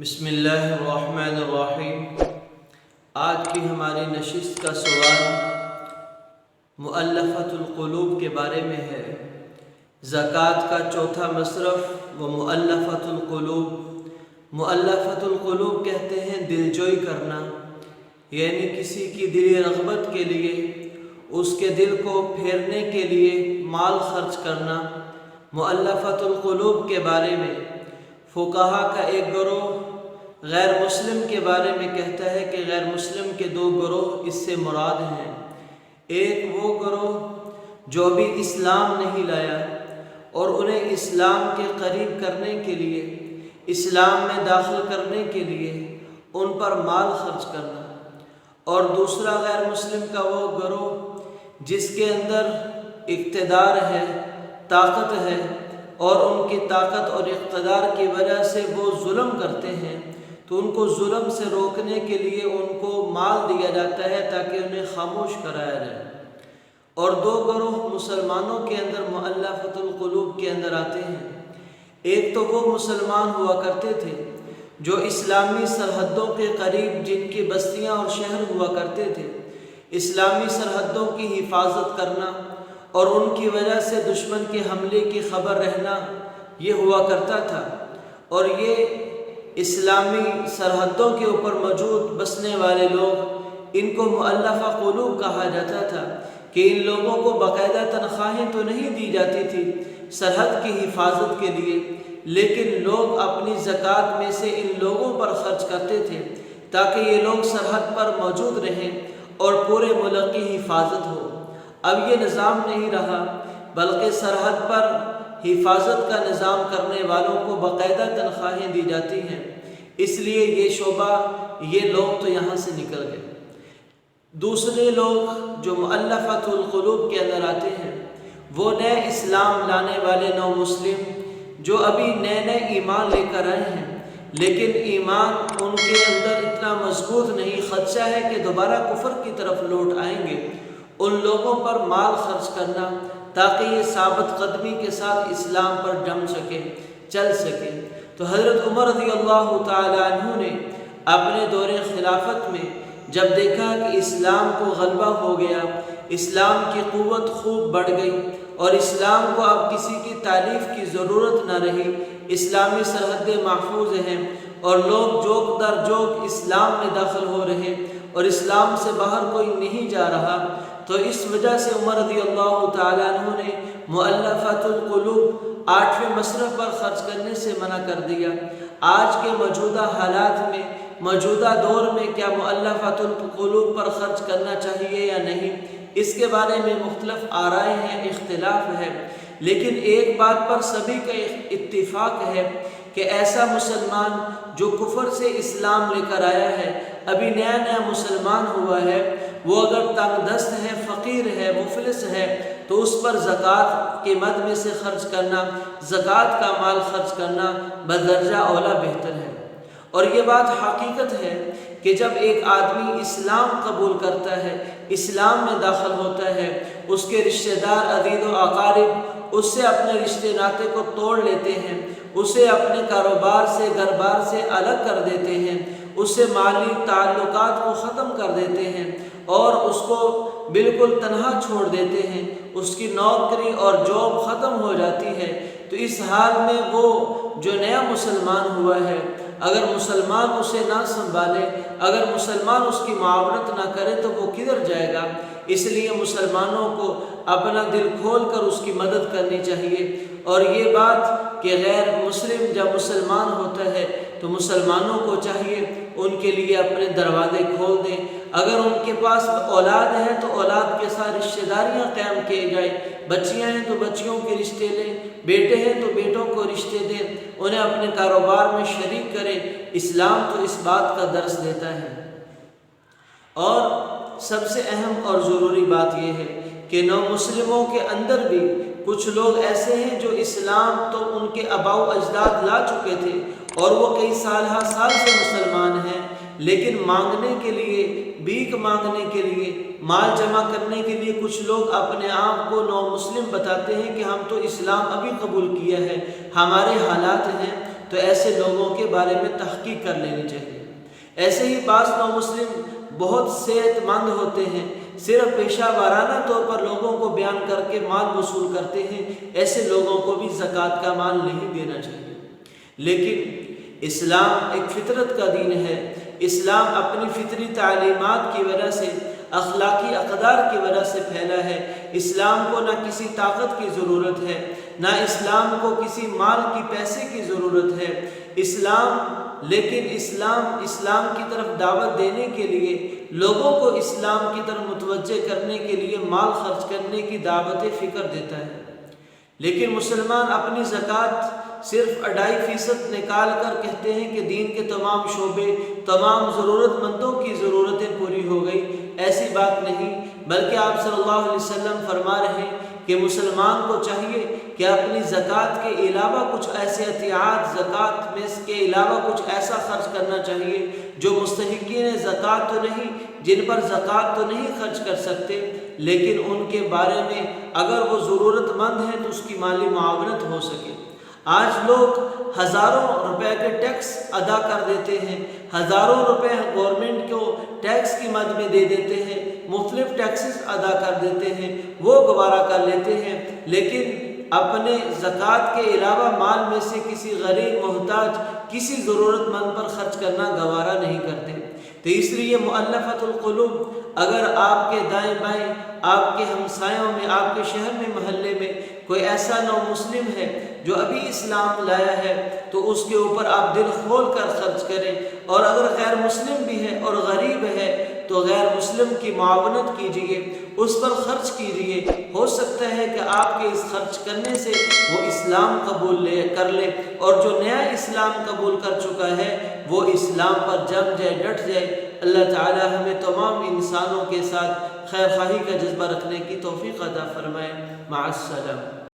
بسم اللہ الرحمن الرحیم۔ آج کی ہماری نشست کا سوال مؤلفۃ القلوب کے بارے میں ہے۔ زکوٰۃ کا چوتھا مصرف و مؤلفۃ القلوب۔ مؤلفۃ القلوب کہتے ہیں دل جوئی کرنا، یعنی کسی کی دلی رغبت کے لیے، اس کے دل کو پھیرنے کے لیے مال خرچ کرنا۔ مؤلفۃ القلوب کے بارے میں فقہا کا ایک گروہ غیر مسلم کے بارے میں کہتا ہے کہ غیر مسلم کے دو گروہ اس سے مراد ہیں۔ ایک وہ گروہ جو ابھی اسلام نہیں لایا اور انہیں اسلام کے قریب کرنے کے لیے، اسلام میں داخل کرنے کے لیے ان پر مال خرچ کرنا، اور دوسرا غیر مسلم کا وہ گروہ جس کے اندر اقتدار ہے، طاقت ہے، اور ان کی طاقت اور اقتدار کی وجہ سے وہ ظلم کرتے ہیں، تو ان کو ظلم سے روکنے کے لیے ان کو مال دیا جاتا ہے تاکہ انہیں خاموش کرایا جائے۔ اور دو گروہ مسلمانوں کے اندر مؤلفۃ القلوب کے اندر آتے ہیں۔ ایک تو وہ مسلمان ہوا کرتے تھے جو اسلامی سرحدوں کے قریب جن کی بستیاں اور شہر ہوا کرتے تھے، اسلامی سرحدوں کی حفاظت کرنا اور ان کی وجہ سے دشمن کے حملے کی خبر رہنا، یہ ہوا کرتا تھا۔ اور یہ اسلامی سرحدوں کے اوپر موجود بسنے والے لوگ، ان کو مؤلفہ قلوب کہا جاتا تھا کہ ان لوگوں کو باقاعدہ تنخواہیں تو نہیں دی جاتی تھی سرحد کی حفاظت کے لیے، لیکن لوگ اپنی زکوٰۃ میں سے ان لوگوں پر خرچ کرتے تھے تاکہ یہ لوگ سرحد پر موجود رہیں اور پورے ملک کی حفاظت ہو۔ اب یہ نظام نہیں رہا، بلکہ سرحد پر حفاظت کا نظام کرنے والوں کو باقاعدہ تنخواہیں دی جاتی ہیں، اس لیے یہ شعبہ، یہ لوگ تو یہاں سے نکل گئے۔ دوسرے لوگ جو مؤلفۃ القلوب کے اندر آتے ہیں، وہ نئے اسلام لانے والے نو مسلم جو ابھی نئے ایمان لے کر آئے ہیں، لیکن ایمان ان کے اندر اتنا مضبوط نہیں، خدشہ ہے کہ دوبارہ کفر کی طرف لوٹ آئیں گے۔ ان لوگوں پر مال خرچ کرنا تاکہ یہ ثابت قدمی کے ساتھ اسلام پر جم سکے، چل سکے۔ تو حضرت عمر رضی اللہ تعالی عنہ نے اپنے دور خلافت میں جب دیکھا کہ اسلام کو غلبہ ہو گیا، اسلام کی قوت خوب بڑھ گئی اور اسلام کو اب کسی کی تعریف کی ضرورت نہ رہی، اسلامی سرحدیں محفوظ ہیں اور لوگ جوک در جوک اسلام میں داخل ہو رہے اور اسلام سے باہر کوئی نہیں جا رہا، تو اس وجہ سے عمر رضی اللہ تعالیٰ عنہ نے مؤلفۃ القلوب 8ویں مصرف پر خرچ کرنے سے منع کر دیا۔ آج کے موجودہ حالات میں، موجودہ دور میں کیا مؤلفۃ القلوب پر خرچ کرنا چاہیے یا نہیں، اس کے بارے میں مختلف آرائیں ہیں، اختلاف ہے، لیکن ایک بات پر سبھی کا اتفاق ہے کہ ایسا مسلمان جو کفر سے اسلام لے کر آیا ہے، ابھی نیا مسلمان ہوا ہے، وہ اگر تنگ دست ہے، فقیر ہے، مفلس ہے، تو اس پر زکوٰۃ کے مد میں سے خرچ کرنا، زکوٰۃ کا مال خرچ کرنا بدرجہ اولا بہتر ہے۔ اور یہ بات حقیقت ہے کہ جب ایک آدمی اسلام قبول کرتا ہے، اسلام میں داخل ہوتا ہے، اس کے رشتہ دار، عزیز و اقارب اس سے اپنے رشتے ناطے کو توڑ لیتے ہیں، اسے اپنے کاروبار سے، گھر بار سے الگ کر دیتے ہیں، اس سے مالی تعلقات کو ختم کر دیتے ہیں اور اس کو بالکل تنہا چھوڑ دیتے ہیں، اس کی نوکری اور جاب ختم ہو جاتی ہے، تو اس حال میں وہ جو نیا مسلمان ہوا ہے، اگر مسلمان اسے نہ سنبھالے، اگر مسلمان اس کی معاونت نہ کرے تو وہ کدھر جائے گا؟ اس لیے مسلمانوں کو اپنا دل کھول کر اس کی مدد کرنی چاہیے۔ اور یہ بات کہ غیر مسلم جب مسلمان ہوتا ہے تو مسلمانوں کو چاہیے ان کے لیے اپنے دروازے کھول دیں۔ اگر ان کے پاس اولاد ہے تو اولاد کے ساتھ رشتہ داریاں قائم کیے جائیں، بچیاں ہیں تو بچیوں کے رشتے لیں، بیٹے ہیں تو بیٹوں کو رشتے دیں، انہیں اپنے کاروبار میں شریک کریں۔ اسلام تو اس بات کا درس دیتا ہے۔ اور سب سے اہم اور ضروری بات یہ ہے کہ نو مسلموں کے اندر بھی کچھ لوگ ایسے ہیں جو اسلام تو ان کے آباء و اجداد لا چکے تھے اور وہ کئی سال سے مسلمان ہیں، لیکن مانگنے کے لیے، بھیک مانگنے کے لیے، مال جمع کرنے کے لیے کچھ لوگ اپنے آپ کو نو مسلم بتاتے ہیں کہ ہم تو اسلام ابھی قبول کیا ہے، ہمارے حالات ہیں، تو ایسے لوگوں کے بارے میں تحقیق کر لینی چاہیے۔ ایسے ہی بعض نومسلم بہت صحت مند ہوتے ہیں، صرف پیشہ وارانہ طور پر لوگوں کو بیان کر کے مال وصول کرتے ہیں، ایسے لوگوں کو بھی زکوٰۃ کا مال نہیں دینا چاہیے۔ لیکن اسلام ایک فطرت کا دین ہے۔ اسلام اپنی فطری تعلیمات کی وجہ سے، اخلاقی اقدار کی وجہ سے پھیلا ہے۔ اسلام کو نہ کسی طاقت کی ضرورت ہے، نہ اسلام کو کسی مال کی پیسے کی ضرورت ہے۔ لیکن اسلام کی طرف دعوت دینے کے لیے، لوگوں کو اسلام کی طرف متوجہ کرنے کے لیے مال خرچ کرنے کی دعوت فکر دیتا ہے۔ لیکن مسلمان اپنی زکوٰۃ صرف 2.5% نکال کر کہتے ہیں کہ دین کے تمام شعبے، تمام ضرورت مندوں کی ضرورتیں پوری ہو گئی۔ ایسی بات نہیں، بلکہ آپ صلی اللہ علیہ وسلم فرما رہے ہیں کہ مسلمان کو چاہیے کہ اپنی زکوٰۃ کے علاوہ کچھ ایسے احتیاط، زکوٰۃ میں کے علاوہ کچھ ایسا خرچ کرنا چاہیے جو مستحقین زکوٰۃ تو نہیں، جن پر زکوٰۃ تو نہیں خرچ کر سکتے، لیکن ان کے بارے میں اگر وہ ضرورت مند ہیں تو اس کی مالی معاونت ہو سکے۔ آج لوگ ہزاروں روپے کے ٹیکس ادا کر دیتے ہیں، ہزاروں روپے گورنمنٹ کو ٹیکس کی مد میں دے دیتے ہیں، مختلف ٹیکسز ادا کر دیتے ہیں، وہ گوارا کر لیتے ہیں، لیکن اپنے زکوٰۃ کے علاوہ مال میں سے کسی غریب، محتاج، کسی ضرورت مند پر خرچ کرنا گوارا نہیں کرتے۔ تو اس لیے مؤلفۃ القلوب، اگر آپ کے دائیں بائیں، آپ کے ہمسایوں میں، آپ کے شہر میں، محلے میں کوئی ایسا نومسلم ہے جو ابھی اسلام لایا ہے، تو اس کے اوپر آپ دل کھول کر خرچ کریں، اور اگر غیر مسلم بھی ہے اور غریب ہے تو غیر مسلم کی معاونت کیجیے، اس پر خرچ کیجیے۔ ہو سکتا ہے کہ آپ کے اس خرچ کرنے سے وہ اسلام قبول کر لے، اور جو نیا اسلام قبول کر چکا ہے وہ اسلام پر جم جائے، ڈٹ جائے۔ اللہ تعالی ہمیں تمام انسانوں کے ساتھ خیر خواہی کا جذبہ رکھنے کی توفیق عطا فرمائے۔ مع السلام۔